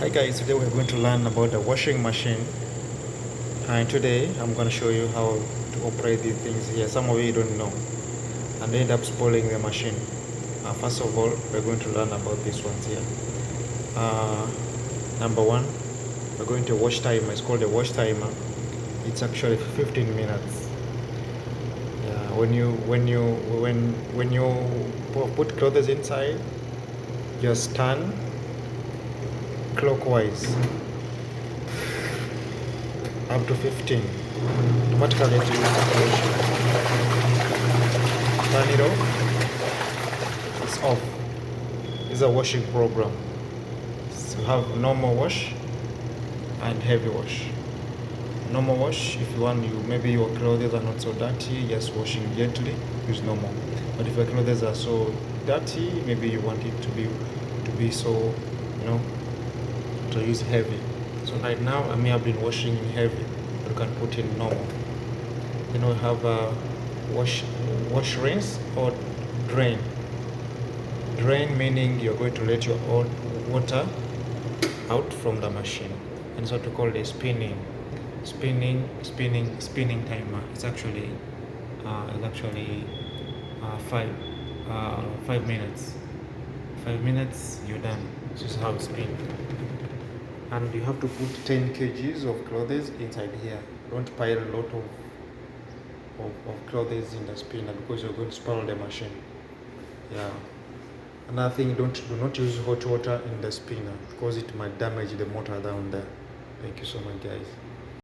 Hi guys, today we're going to learn about the washing machine, and today I'm going to show you how to operate these things here. Some of you don't know and end up spoiling the machine. First of all, we're going to learn about these ones here. Number one, we're going to wash timer. It's called a wash timer. It's actually 15 minutes. Yeah, when you put clothes inside, just turn clockwise up to 15. Automatically it will start washing. Turn it off. It's off. It's a washing program. So have normal wash and heavy wash. Normal wash, if you want, maybe your clothes are not so dirty, just washing gently, use normal. But if your clothes are so dirty, maybe you want it to be so, to use heavy. So right now I may have been washing in heavy, but you can put in normal. We have a wash, rinse or drain. Drain meaning you're going to let your old water out from the machine, and it's what we call the spinning timer. It's actually 5 minutes. 5 minutes, you're done. This is how it spins. And you have to put 10 kgs of clothes inside here. Don't pile a lot of clothes in the spinner because you're going to spoil the machine. Yeah. Another thing, do not use hot water in the spinner because it might damage the motor down there. Thank you so much, guys.